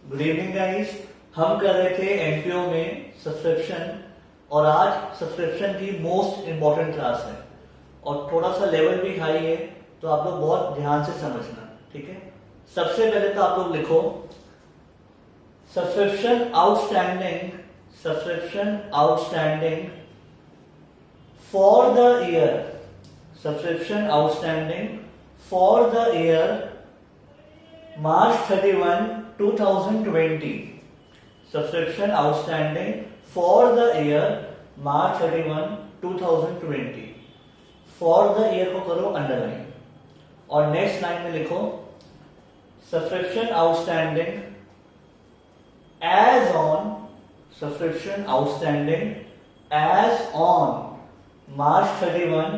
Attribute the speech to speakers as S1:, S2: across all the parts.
S1: Good evening guys. हम कर रहे थे एनपीओ में सब्सक्रिप्शन और आज सब्सक्रिप्शन की मोस्ट इंपॉर्टेंट क्लास है और थोड़ा सा लेवल भी हाई है, तो आप लोग बहुत ध्यान से समझना, ठीक है। सबसे पहले तो आप लोग लिखो subscription outstanding for the year, subscription outstanding for the year March 31, 2020. Subscription outstanding for the year March 31, 2020. For the year को करो अंडरलाइन और नेक्स्ट लाइन में लिखो subscription outstanding as on March 31,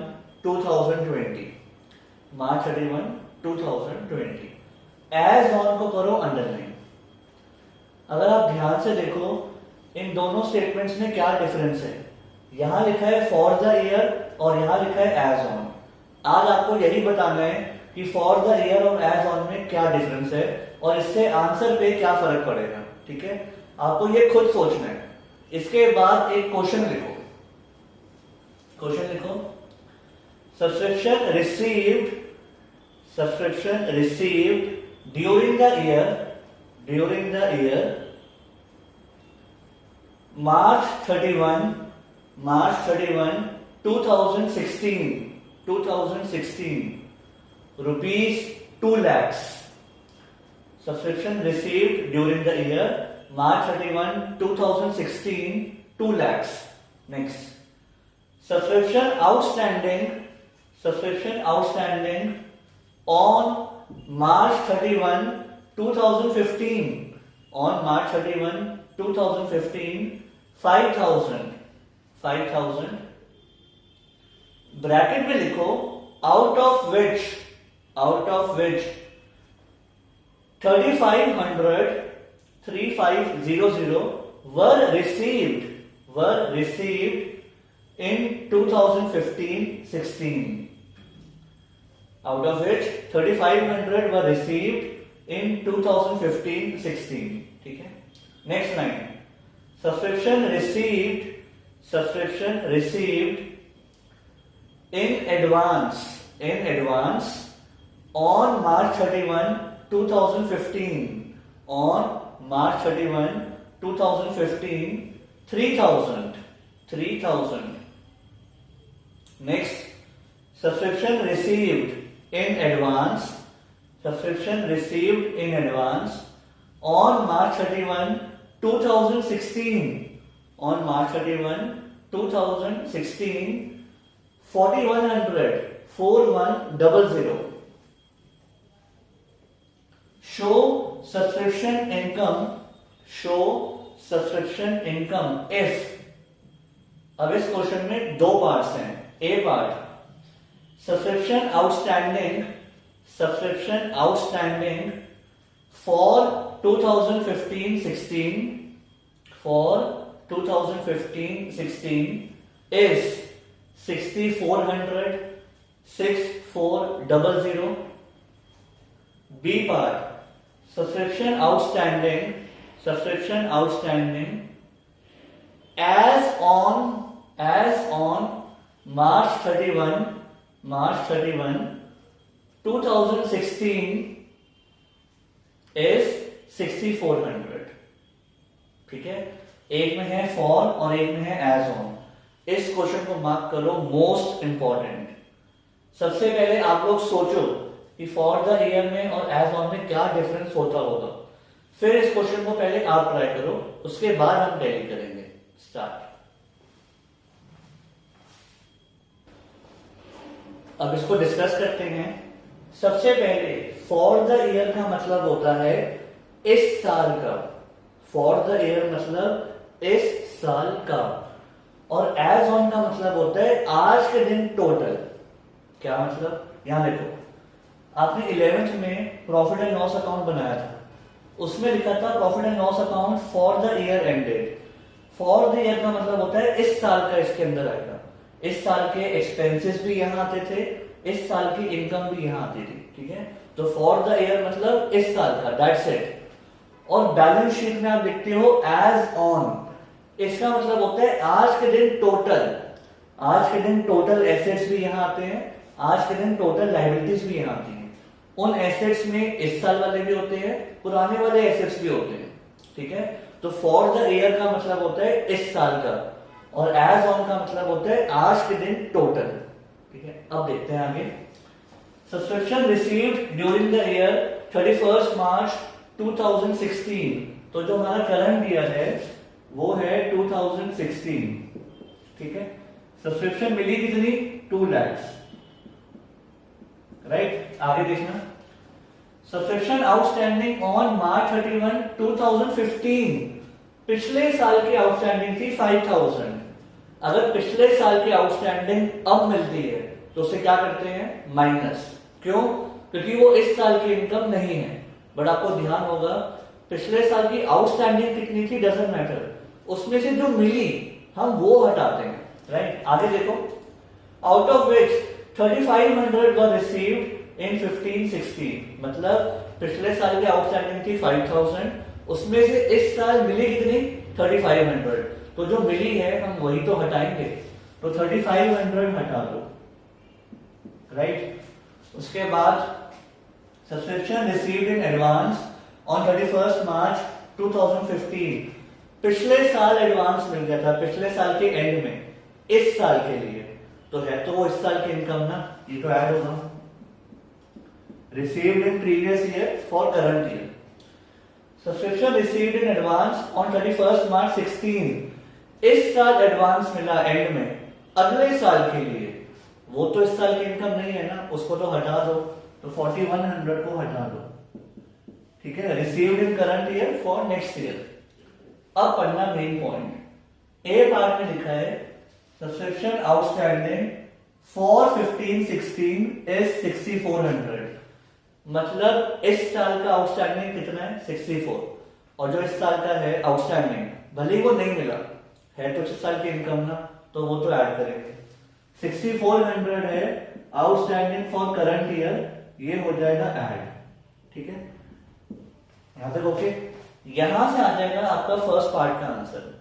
S1: 2020. March 31, 2020. As on को करो underline. अगर आप ध्यान से देखो इन दोनों स्टेटमेंट्स में क्या डिफरेंस है। यहां लिखा है फॉर द ईयर और यहां लिखा है एज ऑन। आज आपको यही बताना है कि फॉर द ईयर और एज ऑन में क्या डिफरेंस है और इससे आंसर पे क्या फर्क पड़ेगा, ठीक है। आपको ये खुद सोचना है। इसके बाद एक क्वेश्चन लिखो subscription received during the year March 31, 2016 rupees 2 lakhs. Subscription received during the year March 31, 2016 2 lakhs. Next, subscription outstanding on March 31, 2015. On March 31, 2015, 5,000. Bracket में लिखो out of which 3500 were received in 2015-16. Out of which 3500 were received in 2015-16. ठीक है। Next line subscription received in advance on March 31, 2015. On March 31, 2015, 3,000. Next, subscription received in advance on March 31, 2016. On March 31, 2016, 4100. Show subscription income if. अब इस question में दो parts हैं। ए part subscription outstanding for 2015-16 is 6400. B part subscription outstanding as on March 31, 2016 is 6400। ठीक है। एक में है फॉर और एक में है एज ऑन। इस क्वेश्चन को मार्क करो मोस्ट इंपॉर्टेंट। सबसे पहले आप लोग सोचो कि फॉर द ईयर में और एज ऑन में क्या डिफरेंस होता होगा। फिर इस क्वेश्चन को पहले आप ट्राई करो, उसके बाद हम टैली करेंगे। स्टार्ट। अब इसको डिस्कस करते हैं। सबसे पहले फॉर द ईयर का मतलब होता है इस साल का। फॉर द ईयर मतलब इस साल का और एज ऑन का मतलब होता है आज के दिन टोटल। क्या मतलब? यहां देखो, आपने 11th में प्रॉफिट एंड लॉस अकाउंट बनाया था, उसमें लिखा था profit and loss account for the year ended. For the year का मतलब होता है इस साल का इसके अंदर आएगा। इस साल के एक्सपेंसेस भी यहां आते थे, इस साल की इनकम भी यहां आती थी, ठीक है। तो फॉर द ईयर मतलब इस साल का, दैट्स इट। और बैलेंस शीट में आप देखते हो एज ऑन, इसका मतलब होता है आज के दिन टोटल, आज के दिन टोटल एसेट्स भी यहां आते हैं, आज के दिन टोटल लायबिलिटीज भी यहां आती हैं। उन एसेट्स में इस साल वाले भी होते हैं, पुराने वाले एसेट्स भी होते हैं, ठीक है। तो फॉर द ईयर का मतलब होता है इस साल का, और एज ऑन का मतलब होता है आज के दिन टोटल, ठीक है। अब देखते हैं आगे। Subscription received during the year 31 मार्च 2016, तो जो हमारा करंट ईयर है वो है 2016, ठीक है। सब्सक्रिप्शन मिली कितनी? 2 लाख, राइट। आगे देखना, सब्सक्रिप्शन आउटस्टैंडिंग ऑन मार्च 31, 2015, पिछले साल की आउटस्टैंडिंग थी 5000। अगर पिछले साल की आउटस्टैंडिंग अब मिलती है तो उसे क्या करते हैं? माइनस। क्यों? क्योंकि वो इस साल की इनकम नहीं है। बट आपको ध्यान होगा पिछले साल की आउटस्टैंडिंग कितनी थी डजंट मैटर, उसमें से जो मिली हम वो हटाते हैं, राइट। आगे देखो, out of which 3500 were received in 15-16, मतलब पिछले साल की आउटस्टैंडिंग थी 5000, उसमें से इस साल मिली कितनी? 3500। तो जो मिली है हम वही तो हटाएंगे, तो 3500 हटा दो, राइट। उसके बाद subscription received in advance on 31 मार्च 2015, पिछले साल एडवांस मिल गया था, पिछले साल के एंड में, इस साल के लिए, तो है तो वो इस साल की इनकम ना, ये तो ऐड होगा। Received in previous year for current year, subscription received in advance on 31 मार्च 16, इस साल एडवांस मिला एंड में, अगले साल के लिए, वो तो इस साल की इनकम नहीं है ना, उसको तो हटा दो, तो 4100 को हटा दो, ठीक है। Received in current year for next year. अब पढ़ना मेन पॉइंट। ए पार्ट में लिखा है सब्सक्रिप्शन आउटस्टैंडिंग फॉर 15-16 इज 6400, मतलब इस साल का आउटस्टैंडिंग कितना है? 64, और जो इस साल का है आउटस्टैंडिंग, भले ही वो नहीं मिला है तो इस साल की इनकम ना, तो वो तो ऐड करेंगे। 6400 है आउटस्टैंडिंग फॉर करंट ईयर, ये हो जाएगा ऐड, ठीक है। यहां तक ओके। यहां से आ जाएगा आपका फर्स्ट पार्ट का आंसर।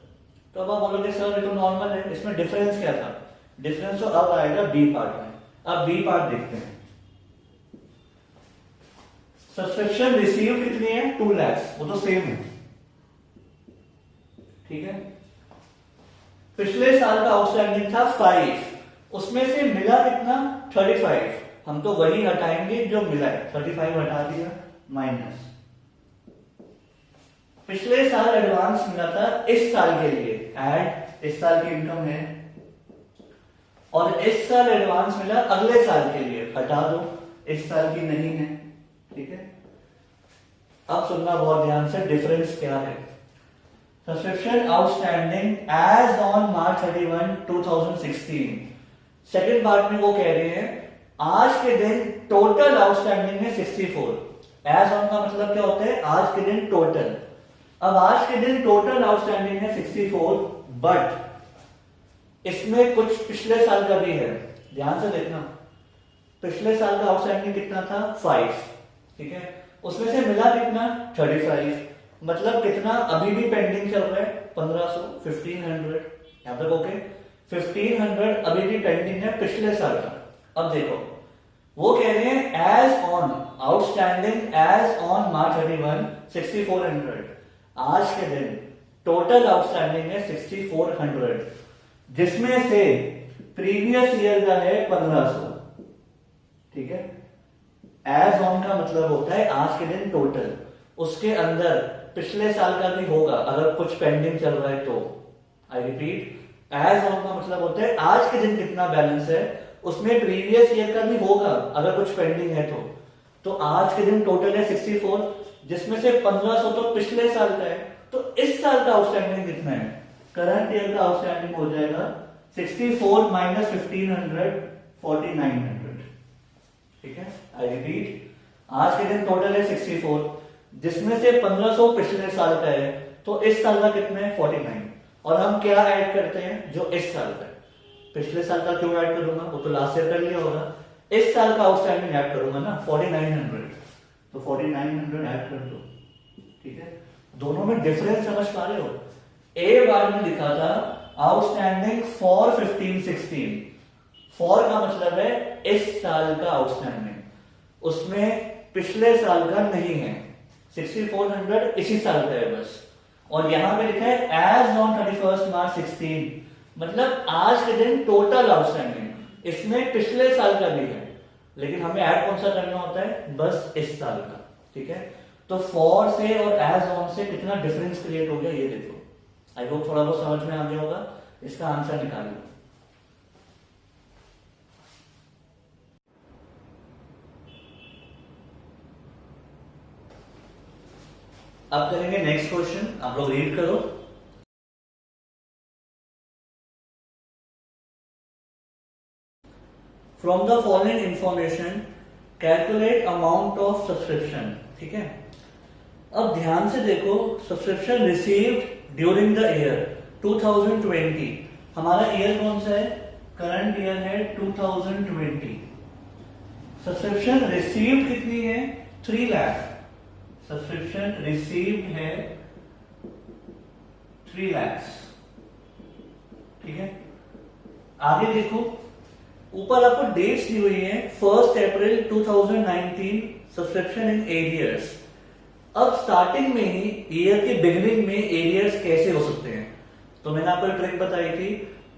S1: तो अब आप बोलोगे सर ये तो नॉर्मल है, इसमें डिफरेंस क्या था? डिफरेंस तो अब आएगा बी पार्ट में। अब बी पार्ट देखते हैं। सब्सक्रिप्शन रिसीव कितनी है? 2 लाख, वो तो सेम है, ठीक है। पिछले साल का आउटस्टैंडिंग था 5, उसमें से मिला कितना? 35, हम तो वही हटाएंगे जो मिला है, 35 हटा दिया, माइनस। पिछले साल एडवांस मिला था इस साल के लिए, ऐड, इस साल की इनकम है, और इस साल एडवांस मिला अगले साल के लिए, हटा दो, इस साल की नहीं है, ठीक है। अब सुनना बहुत ध्यान से, डिफरेंस क्या है। Subscription outstanding as on March 31, 2016, second part में वो कह रहे हैं आज के दिन टोटल आउटस्टैंडिंग है 64। एज ऑन का मतलब क्या होता है? आज के दिन टोटल। अब आज के दिन टोटल आउटस्टैंडिंग है 64, बट इसमें कुछ पिछले साल का भी है, ध्यान से देखना। पिछले साल का आउटस्टैंडिंग कितना था? 5, ठीक है। उसमें से मिला कितना? 35, मतलब कितना अभी भी पेंडिंग चल रहा है? 1500, 1500, यहां तक ओके। 1500 अभी भी पेंडिंग है पिछले साल का। अब देखो, वो कह रहे हैं as on outstanding as on March 31, 6400, आज के दिन टोटल आउटस्टैंडिंग है 6400, जिसमें से प्रीवियस ईयर का है 1500, ठीक है। एज ऑन का मतलब होता है आज के दिन टोटल, उसके अंदर पिछले साल का भी होगा अगर कुछ पेंडिंग चल रहा है तो। आई रिपीट, एज ऑन का मतलब होता है आज के दिन कितना बैलेंस है, उसमें प्रीवियस ईयर का भी होगा अगर कुछ पेंडिंग है तो आज के दिन टोटल है 64, जिसमें से 1500 तो पिछले साल का है, तो इस साल का आउटस्टैंडिंग कितना है? करंट ईयर का आउटस्टैंडिंग हो जाएगा 64 माइनस 1500, 4900, ठीक है। आई रिपीट, आज के दिन टोटल है 64, जिसमें से 1500 पिछले साल का है, तो इस साल का कितना है? 49। और हम क्या ऐड करते हैं? जो इस साल का है। पिछले साल का क्यों ऐड करूंगा? वो तो लास्ट ईयर कर लिया होगा। इस साल का आउटस्टैंडिंग ऐड करूंगा ना, 4900, तो 4900 ऐड कर दो, ठीक है। दोनों में डिफरेंस समझ पा रहे हो? ए बार में लिखा था आउटस्टैंडिंग फॉर 15-16, फॉर का मतलब है इस साल का आउटस्टैंडिंग, उसमें पिछले साल का नहीं है, 6400 इसी साल का है बस। और यहां पे लिखा है एज ऑन 31 मार्च 16, मतलब आज के दिन टोटल आउटस्टैंडिंग, इसमें पिछले साल का भी है, लेकिन हमें ऐड कौन सा करना होता है? बस इस साल का। ठीक है, तो फॉर से और एज ऑन से कितना डिफरेंस क्रिएट हो गया ये देखो। आई होप थोड़ा बहुत समझ में आ गया होगा। इसका आंसर निकालिए। अब करेंगे नेक्स्ट क्वेश्चन, आप लोग रीड करो। From the following information calculate amount of subscription. ठीक है, अब ध्यान से देखो, subscription received during the year 2020, हमारा ईयर कौन सा है? करंट ईयर है 2020। सब्सक्रिप्शन रिसीव्ड कितनी है? 3 लाख। सब्सक्रिप्शन रिसीव्ड है 3 लाख। ठीक है, आगे देखो, ऊपर आपको डेट्स दी हुई है, 1 अप्रैल 2019 सब्सक्रिप्शन इन एरियर्स। अब स्टार्टिंग में ही ईयर के बिगिनिंग में एरियर्स कैसे हो सकते हैं? तो मैंने आपको एक ट्रिक बताई थी,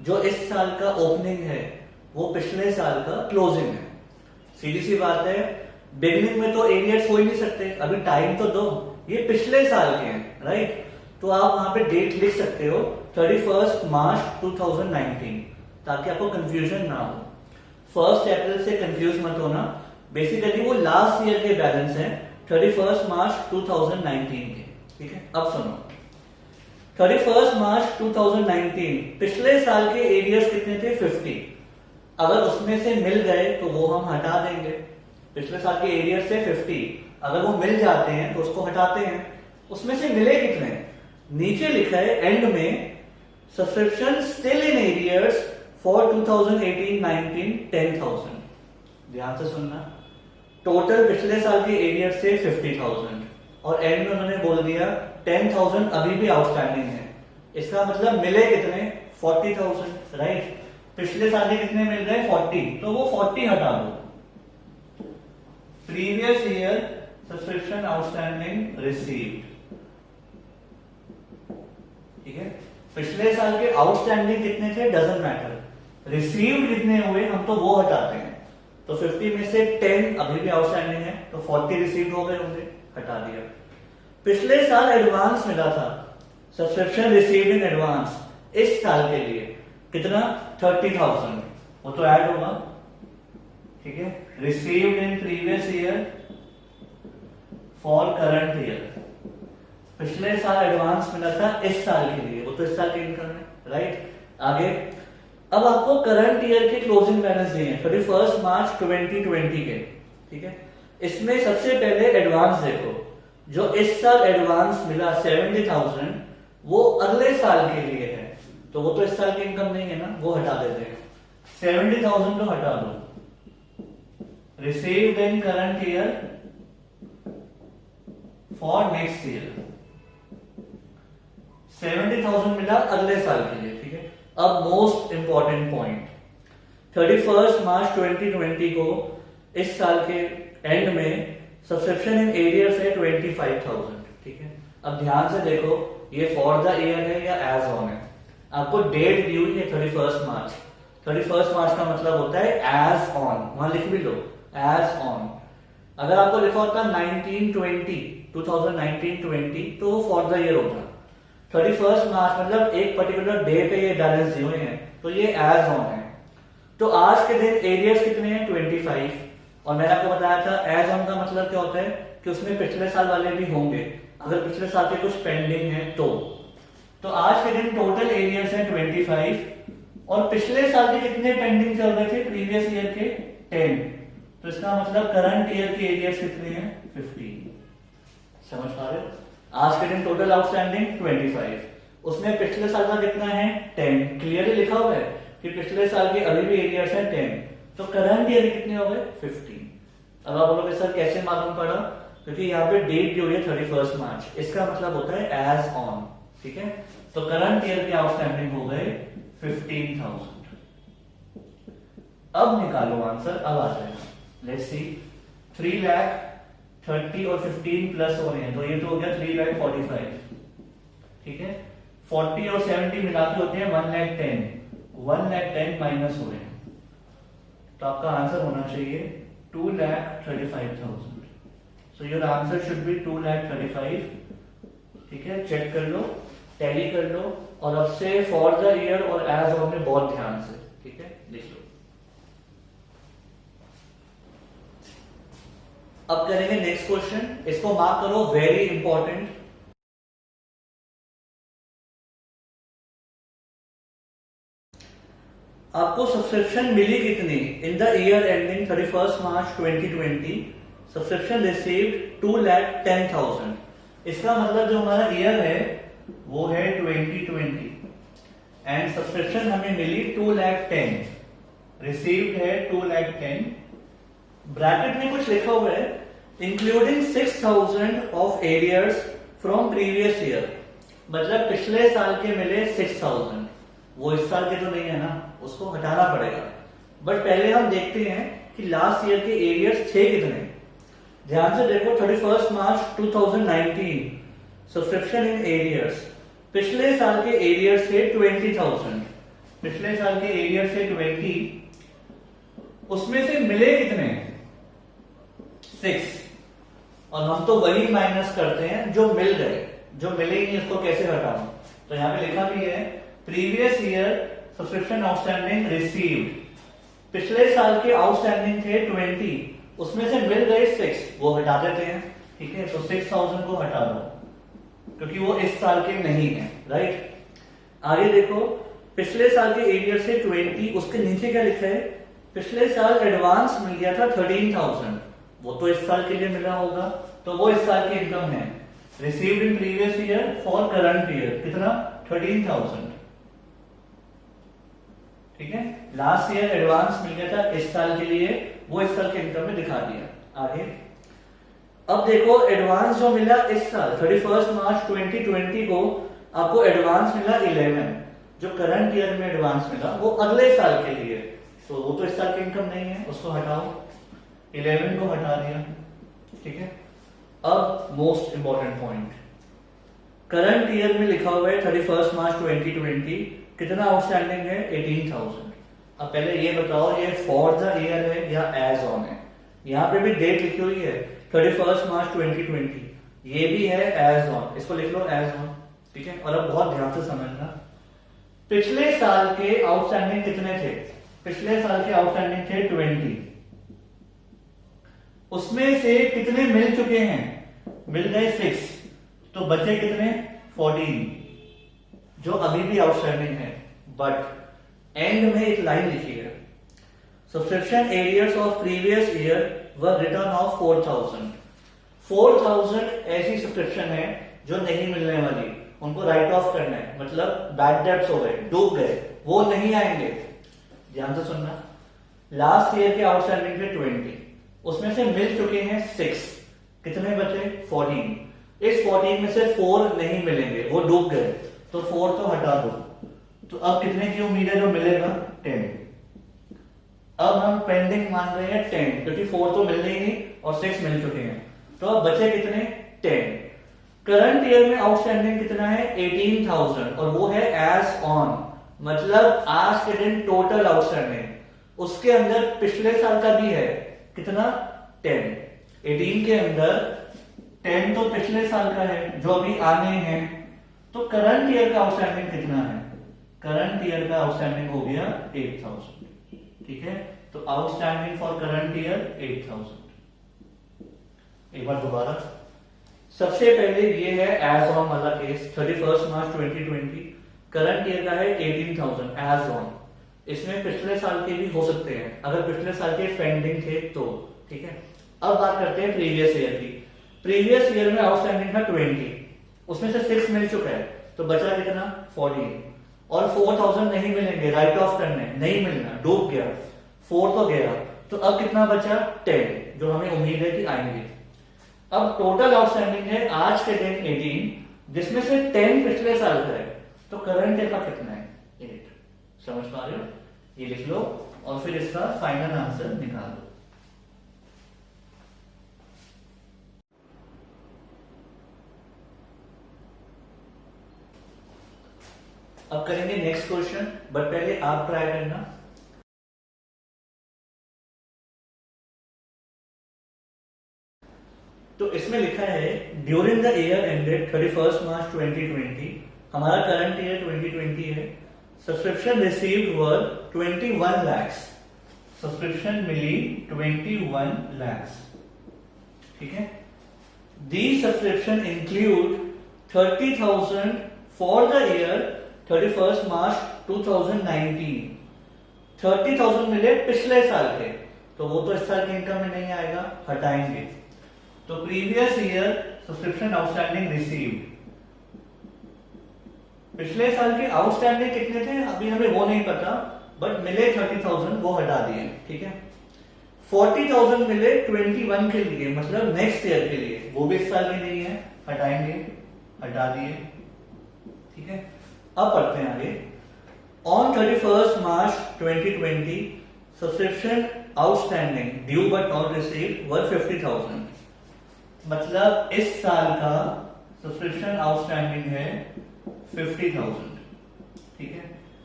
S1: जो इस साल का ओपनिंग है वो पिछले साल का क्लोजिंग है। सीधी सी बात है, बिगिनिंग में तो एरियर्स हो ही नहीं सकते, अभी टाइम तो दो, ये पिछले साल के हैं, राइट? तो आप वहां पे डेट लिख सकते हो 31 मार्च 2019, ताकि आपको कंफ्यूजन ना हो। 1 अप्रैल से कंफ्यूज मत होना, बेसिकली वो लास्ट ईयर के बैलेंस है 31 मार्च 2019 के। ठीक है, अब सुनो, 31 मार्च 2019 पिछले साल के एरियर्स कितने थे? 50। अगर उसमें से मिल गए तो वो हम हटा देंगे। पिछले साल के एरियर्स से 50, अगर वो मिल जाते हैं तो उसको हटाते हैं। उसमें से मिले कितने? नीचे लिखा है एंड में, subscription still in arrears for 2018-19 10,000। ध्यान से सुनना, टोटल पिछले साल के एरियर से 50,000 और एंड में उन्होंने बोल दिया 10,000 अभी भी आउटस्टैंडिंग है। इसका मतलब मिले कितने? 40,000, राइट? पिछले साल के कितने मिल गए? 40, तो वो 40 हटा दो। Previous year subscription outstanding received. ठीक है, पिछले साल के आउटस्टैंडिंग कितने थे डजंट मैटर, रिसीव्ड कितने हुए हम तो वो हटाते हैं। तो 50 में से 10 अभी भी आउटस्टैंडिंग है, तो 40 रिसीव्ड हो गए होंगे, हटा दिया। पिछले साल एडवांस मिला था, सब्सक्रिप्शन रिसीव्ड इन एडवांस इस साल के लिए कितना? 30,000, वो तो ऐड होगा। ठीक है, received in previous year for current year, पिछले साल एडवांस मिला था इस साल के लिए, वो तो इस साल की इनकम है, राइट? आगे, अब आपको करंट ईयर के क्लोजिंग बैलेंस दिए हैं 31 मार्च 2020 के। ठीक है, इसमें सबसे पहले एडवांस देखो, जो इस साल एडवांस मिला 70,000 वो अगले साल के लिए है, तो वो तो इस साल की इनकम नहीं है ना, वो हटा देते हैं। 70,000 तो हटा दो। Received in current year for next year, 70,000 मिला अगले साल के लिए। ठीक है, अब मोस्ट इंपॉर्टेंट पॉइंट, 31 मार्च 2020 को इस साल के एंड में सब्सक्रिप्शन इन एरियर्स है 25,000। ठीक है, अब ध्यान से देखो, ये फॉर द ईयर है या एज ऑन है? आपको डेट दी हुई है 31 मार्च। 31 मार्च का मतलब होता है एज ऑन, वहां लिख भी लो एज ऑन। अगर आपको लिखा होता 2019-20 तो वो फॉर द ईयर होता। 31 मार्च मतलब एक पर्टिकुलर डे पे ये बैलेंस दिए हुए हैं, तो ये एज ऑन है। तो आज के दिन एरियर्स कितने हैं? 25। और मैंने आपको बताया था एज ऑन का मतलब क्या होता है कि उसमें पिछले साल वाले भी होंगे, अगर पिछले साल के कुछ पेंडिंग है तो आज के दिन टोटल एरियर्स हैं 25 और पिछले साल के कितने पेंडिंग चल रहे थे? प्रीवियस ईयर के 10, तो इसका मतलब करंट ईयर के एरियर्स कितने हैं? 50। समझ पा रहे हो? आज के दिन टोटल आउटस्टैंडिंग 25, उसमें पिछले साल का कितना है? 10। क्लियरली लिखा हुआ है कि पिछले साल के अभी भी एरियर्स हैं 10, तो करंट ईयर कितने हो गए? 50। अब आप बोलोगे सर कैसे मालूम पड़ा? क्योंकि यहाँ पे डेट दी हुई है 31 मार्च, इसका मतलब होता है एज ऑन। ठीक है, तो करंट ईयर के आउटस्टैंडिंग हो गए 15,000। अब निकालो आंसर, अब आ जाएगा। लेट्स सी, 3 लाख 30 और 15 प्लस हो रहे हैं, तो ये तो हो गया 3 लाख 45। ठीक है, 40 और 70 मिलाते होते हैं 1 लाख 10, 1 लाख 10 माइनस हो रहे हैं, तो आपका आंसर होना चाहिए 2 lakh 35,000। So your answer should be 2 lakh 35। ठीक है, चेक कर लो, टैली कर लो, और अब से फॉर द ईयर और एज ऑन में बहुत ध्यान से। ठीक है, लिख लो। अब करेंगे नेक्स्ट क्वेश्चन, इसको मार्क करो, वेरी इंपॉर्टेंट। आपको सब्सक्रिप्शन मिली कितनी in the year ending 31 March 2020? Subscription received 2,10,000। इसका मतलब जो हमारा ईयर है वो है 2020 एंड सब्सक्रिप्शन हमें मिली 2,10,000, रिसीव्ड है 2,10,000। ब्रैकेट में कुछ लिखा हुआ है including 6,000 of arrears from previous year, मतलब पिछले साल के मिले 6,000, वो इस साल के तो नहीं है ना, उसको हटाना पड़ेगा। बट पहले हम देखते हैं कि लास्ट ईयर के एरियर्स थे कितने। ध्यान से देखो, 31 मार्च 2019 सब्सक्रिप्शन इन एरियर्स, पिछले साल के एरियर्स थे 20,000, पिछले साल के एरियर्स थे 20, उसमें से मिले कितने 6, और हम तो वही माइनस करते हैं जो मिल गए, जो मिले ही नहीं उसको कैसे हटाऊं। तो यहां पे लिखा भी है previous year subscription outstanding received, पिछले साल के आउटस्टैंडिंग थे 20, उसमें से मिल गए 6, वो हटा देते हैं। ठीक है, तो 6,000 को हटा दो क्योंकि वो इस साल के नहीं है, राइट। आगे देखो, पिछले साल के एरियर से 20, उसके नीचे क्या लिखा है, पिछले साल एडवांस मिल गया था 13,000, वो तो इस साल के लिए मिला होगा, तो वो इस साल की इनकम है। Received in previous year for current year कितना 13,000। ठीक है, लास्ट ईयर एडवांस मिल गया था इस साल के लिए, वो इस साल के इनकम में दिखा दिया। आगे अब देखो, एडवांस जो मिला इस साल 31 मार्च 2020 को आपको एडवांस मिला 11, जो करंट ईयर में एडवांस मिला वो अगले साल के लिए, तो वो तो इस साल की इनकम नहीं है, उसको हटाओ, 11 को हटा दिया। ठीक है, अब most important point, current year में लिखा हुआ है 31 मार्च 2020, कितना आउटस्टैंडिंग है 18,000। अब पहले ये बताओ, ये फॉर द ईयर है या एज ऑन है? यहां पे भी डेट लिखी हुई है 31 मार्च 2020, ये भी है एज ऑन, इसको लिख लो एज ऑन। ठीक है, और अब बहुत ध्यान से समझना, पिछले साल के आउटस्टैंडिंग कितने थे? पिछले साल के आउटस्टैंडिंग थे 20, उसमें से कितने मिल चुके हैं? मिल गए 6, तो बचे कितने 14, जो अभी भी आउटस्टैंडिंग है। बट एंड में एक लाइन लिखी है, subscription arrears of previous year were return of 4,000। 4,000 ऐसी सब्सक्रिप्शन है जो नहीं मिलने वाली, उनको राइट ऑफ करना है, मतलब बैड डेट्स हो गए, डूब गए, वो नहीं आएंगे। ध्यान से सुनना, लास्ट ईयर के आउटस्टैंडिंग थे 20, उसमें से मिल चुके हैं 6, कितने बचे 14, इस 14 में से 4 नहीं मिलेंगे, वो डूब गए, तो 4 तो हटा दो। तो अब कितने की उम्मीद है जो मिलेगा 10। अब हम पेंडिंग मान रहे हैं 10, क्योंकि 4 तो मिलने ही नहीं और 6 मिल चुके हैं, तो अब बचे कितने 10। करंट ईयर में आउटस्टैंडिंग कितना है 18,000, और वो है एज ऑन, मतलब आज के दिन टोटल आउटस्टैंडिंग, उसके अंदर पिछले साल का भी है, कितना 10, 18 के अंदर 10 तो पिछले साल का है जो अभी आने हैं, तो करंट ईयर का आउटस्टैंडिंग कितना है? करंट ईयर का आउटस्टैंडिंग हो गया 8,000। ठीक है, तो आउटस्टैंडिंग फॉर करंट ईयर 8,000। एक बार दोबारा, सबसे पहले ये है एज ऑन वाला केस, 31 मार्च 2020, करंट ईयर का है 18,000 एज ऑन, इसमें पिछले साल के भी हो सकते हैं अगर पिछले साल के पेंडिंग थे तो। ठीक है, अब बात करते हैं प्रीवियस ईयर की। प्रीवियस ईयर में आउटस्टैंडिंग था 20, उसमें से 6 मिल चुका है, तो बचा कितना 14, और 4,000 नहीं मिलेंगे, राइट ऑफ करने, नहीं मिलना, डूब गया, 4 तो गया, तो अब कितना बचा 10, जो हमें उम्मीद है कि आएंगे। अब टोटल आउटस्टैंडिंग है आज के दिन 18, जिसमें से 10 पिछले साल का है, तो करंट ईयर का कितना है 8। समझ पा रहे हो? ये लिख लो और फिर इसका फाइनल आंसर निकाल दो। अब करेंगे नेक्स्ट क्वेश्चन, बट पहले आप ट्राई करना। तो इसमें लिखा है during the year ended 31 March 2020, हमारा करंट ईयर 2020 है, सब्सक्रिप्शन रिसीव्ड वर 21 lakhs, सब्सक्रिप्शन मिली 21 lakhs, ठीक है। The subscription include 30,000 for the year 31 मार्च 2019, 30,000 मिले पिछले साल के, तो वो तो इस साल के इनकम में नहीं आएगा, हटाएंगे। तो previous year subscription outstanding received, पिछले साल के आउटस्टैंडिंग कितने थे अभी हमें वो नहीं पता, बट मिले 30,000, वो हटा दिए, ठीक है। 40,000 मिले 21 के लिए, मतलब नेक्स्ट ईयर के लिए, वो भी इस साल के नहीं है, हटाएंगे, हटा दिए, ठीक है। अब पढ़ते हैं आगे। On 31 March 2020 subscription outstanding due but not received were 50,000, मतलब इस साल का सब्सक्रिप्शन आउटस्टैंडिंग है 50,000, ठीक है।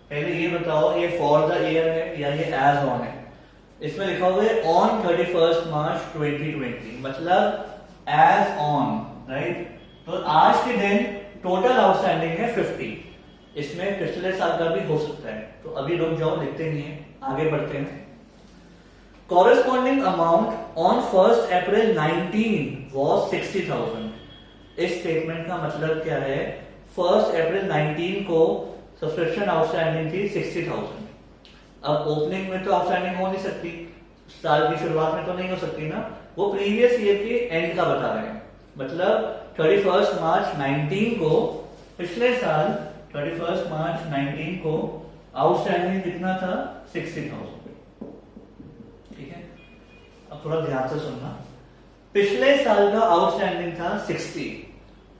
S1: पहले ये बताओ ये फॉर द ईयर है या ये एज ऑन है? इसमें लिखा हुआ है ऑन 31 मार्च 2020, मतलब एज ऑन, राइट। तो आज के दिन टोटल आउटस्टैंडिंग है 50, इसमें पिछले साल का भी हो सकता है, तो अभी रुक जाओ, लिखते नहीं है, आगे बढ़ते हैं। Corresponding amount on 1 April 19 was 60,000। इस स्टेटमेंट का मतलब क्या है? 1 अप्रैल 19 को सब्सक्रिप्शन आउटस्टैंडिंग थी 60,000। अब ओपनिंग में तो आउटस्टैंडिंग हो नहीं सकती, साल की शुरुआत में तो नहीं हो सकती ना, वो प्रीवियस ईयर के एंड का बता रहे हैं, मतलब 31 मार्च 19 को, पिछले साल 31 मार्च 19 को आउटस्टैंडिंग कितना था? 60,000, ठीक है। अब थोड़ा ध्यान से सुनना, पिछले साल का आउटस्टैंडिंग था 60,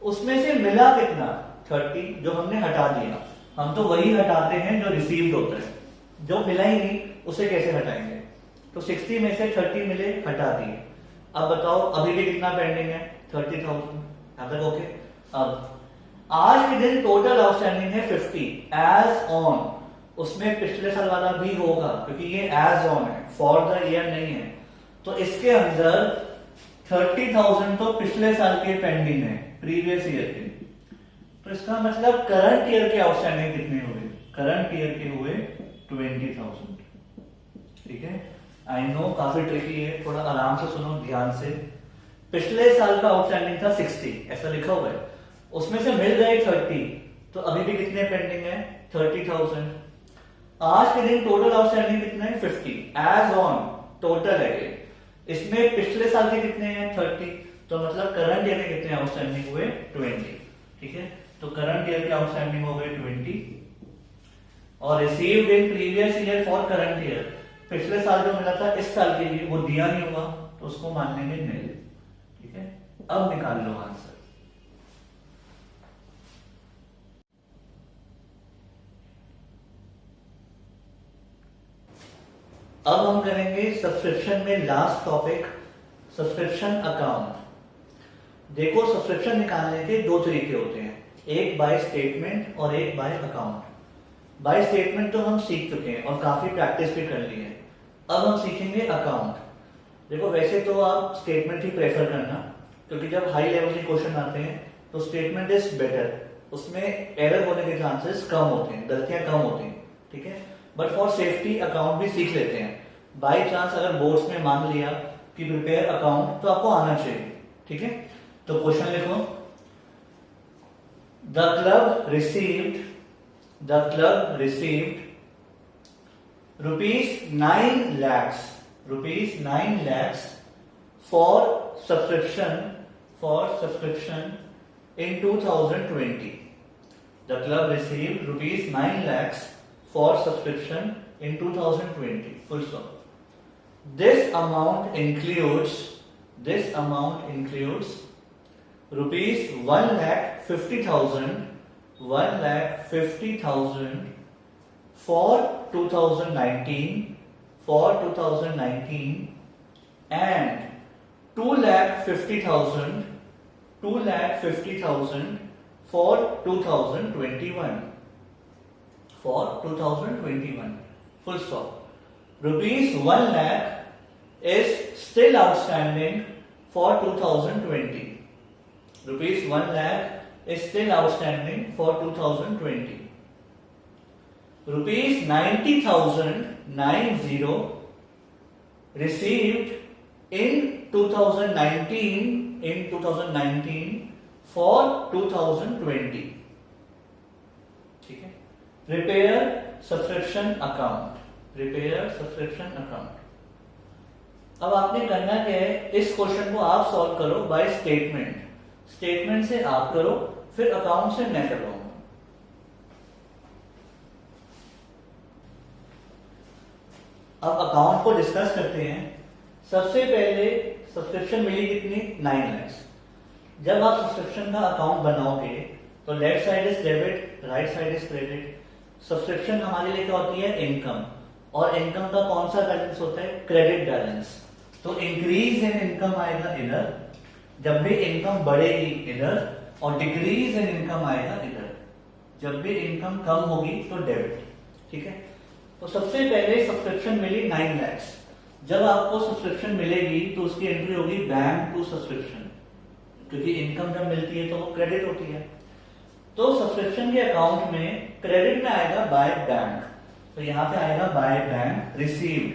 S1: उसमें से मिला कितना? 30, जो हमने हटा दिया। हम तो वही हटाते हैं जो रिसीव्ड होता है, जो मिला ही नहीं उसे कैसे हटाएंगे? तो 60 में से 30 मिले, हटा दिए। अब बताओ अभी भी कितना पेंडिंग है? 30,000, यहां तक ओके। अब आज के दिन टोटल आउटस्टैंडिंग है 50 एज ऑन, उसमें पिछले साल वाला भी होगा क्योंकि ये एज ऑन है, फॉर द ईयर नहीं है। तो इसके अंदर 30,000 तो पिछले साल के पेंडिंग है, प्रीवियस ईयर के, तो इसका मतलब करंट ईयर के आउटस्टैंडिंग कितने हुए? करंट ईयर के हुए 20,000, ठीक है। आई नो काफी ट्रिकी है, थोड़ा आराम से सुनो ध्यान से। पिछले साल का आउटस्टैंडिंग था 60, ऐसा लिखा हुआ है, उसमें से मिल गए 30, तो अभी भी कितने पेंडिंग है? 30,000। आज के दिन टोटल आउटस्टैंडिंग कितने हैं? 50 एज ऑन, टोटल है ये, इसमें पिछले साल के कितने हैं? 30, तो मतलब करंट ईयर के कितने आउटस्टैंडिंग हुए? 20, ठीक है। तो करंट ईयर के आउटस्टैंडिंग हो गए 20, और received in previous year for current year, पिछले साल जो मिला था इस साल के लिए वो दिया नहीं हुआ, तो उसको मान लेंगे nil, ठीक है। अब निकाल लो आंसर। अब हम करेंगे सब्सक्रिप्शन में लास्ट टॉपिक, सब्सक्रिप्शन अकाउंट। देखो सब्सक्रिप्शन निकालने के दो तरीके होते हैं, एक बाय स्टेटमेंट और एक बाय अकाउंट। बाय स्टेटमेंट तो हम सीख चुके हैं और काफी प्रैक्टिस भी कर ली है, अब हम सीखेंगे अकाउंट। देखो वैसे तो आप स्टेटमेंट ही प्रेफर करना, क्योंकि जब हाई लेवल के क्वेश्चन आते हैं तो स्टेटमेंट इज बेटर, उसमें एरर होने के चांसेस कम होते हैं, गलतियां कम होती हैं, ठीक है। बट फॉर सेफ्टी अकाउंट भी सीख लेते हैं, बाई चांस अगर बोर्ड्स में मांग लिया कि प्रिपेयर अकाउंट, तो आपको आना चाहिए, ठीक है। तो क्वेश्चन लिखो, the club received ₹9 lakhs for subscription in 2020. The club received ₹9 lakhs for subscription in 2020. Full stop. This amount includes this amount includes rupees 1,50,000 for 2019 and 2,50,000 for 2021 full stop. Rupees 1 lakh is still outstanding for 2020. Rupees 1 lakh is still outstanding for 2020. Rupees 90,000 received in 2019 for 2020. ठीक है. Repair subscription account. अब आपने करना क्या है, इस question को आप सॉल्व करो बाय स्टेटमेंट से आप करो, फिर अकाउंट से मैं करवाऊंगा. अब अकाउंट को डिस्कस करते हैं. सबसे पहले सब्सक्रिप्शन मिली कितनी, 9 lakhs. जब आप सब्सक्रिप्शन का अकाउंट बनाओगे तो left side is debit, right side is credit. Subscription हमारे लिए क्या होती है, इनकम, और इनकम का कौन सा बैलेंस होता है, क्रेडिट बैलेंस. तो इंक्रीज इन इनकम आएगा इधर, जब भी इनकम बढ़ेगी इधर, और डिक्रीज इन इनकम आएगा इधर, जब भी इनकम कम होगी तो डेबिट. ठीक है. तो सबसे पहले सब्सक्रिप्शन मिली 9 lakhs. जब आपको सब्सक्रिप्शन मिलेगी तो उसकी एंट्री होगी बैंक टू सब्सक्रिप्शन, क्योंकि इनकम जब मिलती है तो वो क्रेडिट होती है. तो सब्सक्रिप्शन के अकाउंट में क्रेडिट में आएगा बाय बैंक, तो यहां पे आएगा बाय बैंक रिसीव्ड.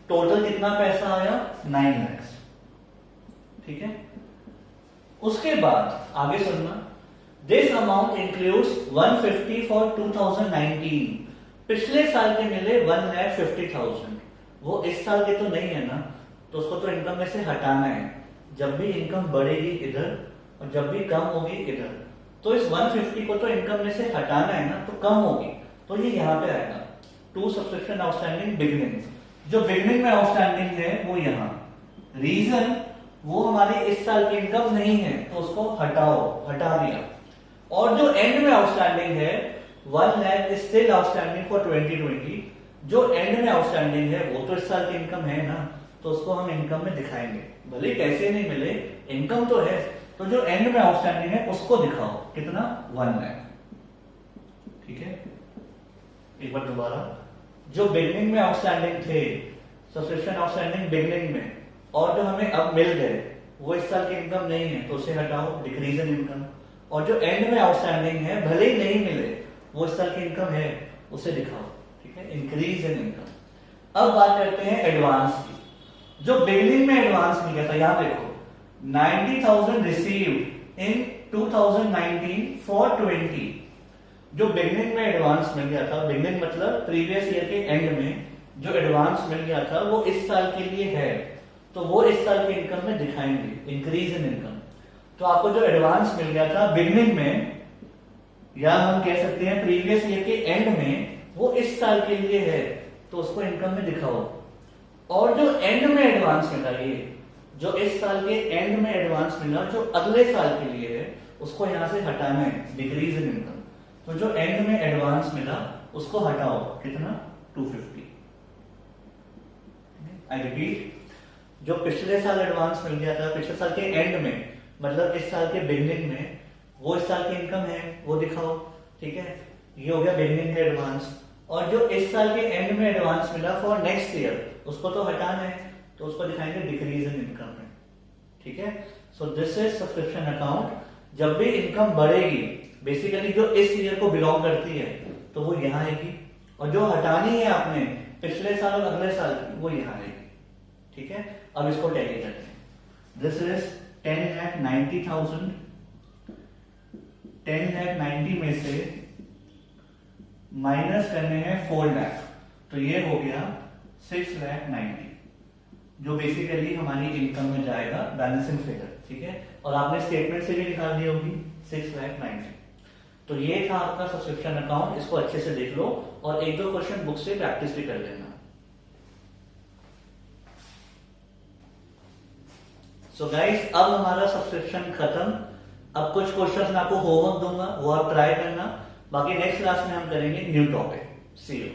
S1: टोटल कितना पैसा आया, 9 lakhs. ठीक है. उसके बाद आगे सुनना, दिस अमाउंट इंक्लूड्स 150 फॉर 2019. पिछले साल के मिले 1,50,000, वो इस साल के तो नहीं है ना, तो उसको तो इनकम में से हटाना है. जब भी इनकम बढ़ेगी इधर और जब भी कम होगी इधर, तो इस 150 को तो इनकम में से हटाना है ना, तो कम होगी, तो ये यहाँ पे आएगा. To subscription outstanding beginning. जो बिगिनिंग में आउटस्टैंडिंग है वो यहाँ, रीजन वो हमारी इस साल की इनकम नहीं है तो उसको हटा दिया. और जो एंड में आउटस्टैंडिंग है 1 lakh is still outstanding for 2020. जो एंड में आउटस्टैंडिंग है वो तो इस साल की इनकम है ना, तो उसको हम इनकम में दिखाएंगे, भले कैसे नहीं मिले, इनकम तो है. तो जो एंड में आउटस्टैंडिंग है उसको दिखाओ, कितना, 1 lakh. ठीक है. एक बार दोबारा, जो बिगनिंग में आउटस्टैंडिंग थे, सब्सक्रिप्शन आउटस्टैंडिंग बिगनिंग में, और जो हमें अब मिल गए वो इस साल की इनकम नहीं है तो उसे हटाओ, डिक्रीज इन इनकम. और जो एंड में आउटस्टैंडिंग है, भले ही नहीं मिले, वो इस साल की इनकम है, उसे दिखाओ. ठीक है. Increase in income. अब बात करते हैं एडवांस की. जो बिगनिंग में एडवांस मिल गया था, यहां देखो, 90,000 रिसीव्ड इन 2019 फॉर 20. जो बिगनिंग में एडवांस मिल गया था, बिगनिंग मतलब प्रीवियस ईयर के एंड में जो एडवांस मिल गया था वो इस साल के लिए है, तो वो इस साल की इनकम में दिखाएंगे, इंक्रीज इन इनकम. तो आपको जो एडवांस मिल गया था बिगनिंग में, या हम कह सकते हैं प्रीवियस ईयर के एंड में, वो इस साल के लिए है, तो उसको इनकम में दिखाओ. और जो एंड में एडवांस मिला, ये जो इस साल के एंड में एडवांस मिला जो अगले साल के लिए है, उसको यहां से हटाना है, डिक्रीज इन इनकम. तो जो एंड में एडवांस मिला उसको हटाओ, कितना, 250. आई रिपीट, जो पिछले साल एडवांस मिल गया था, पिछले साल के एंड में मतलब इस साल के बिगनिंग में, वो इस साल की इनकम है, वो दिखाओ. ठीक है. ये हो गया बिगनिंग का एडवांस. और जो इस साल के एंड में एडवांस मिला फॉर नेक्स्ट ईयर, उसको तो हटाना है, तो उसको दिखाएंगे डिक्रीज इन इनकम में. ठीक है. So this is subscription account. जब भी इनकम बढ़ेगी, बेसिकली जो इस ईयर को बिलोंग करती है, तो वो यहां आएगी, और जो हटानी है आपने पिछले साल और अगले साल की, वो यहां आएगी. ठीक है. अब इसको टैली करते हैं. This is 10,90,000. 10,90,000 में से माइनस करने हैं 4 लाख, तो ये हो गया 6,90,000, जो बेसिकली हमारी इनकम में जाएगा, बैलेंसिंग फिगर. ठीक है. और आपने स्टेटमेंट से भी निकाल दी होगी 6,90,000. तो ये था आपका सब्सक्रिप्शन अकाउंट. इसको अच्छे से देख लो और एक दो क्वेश्चन बुक से प्रैक्टिस भी कर लेना. सो गाइस अब हमारा सब्सक्रिप्शन खत्म। अब कुछ क्वेश्चंस मैं आपको होमवर्क दूंगा, वो आप ट्राई करना। बाकी नेक्स्ट क्लास में हम करेंगे न्यू टॉपिक। C you.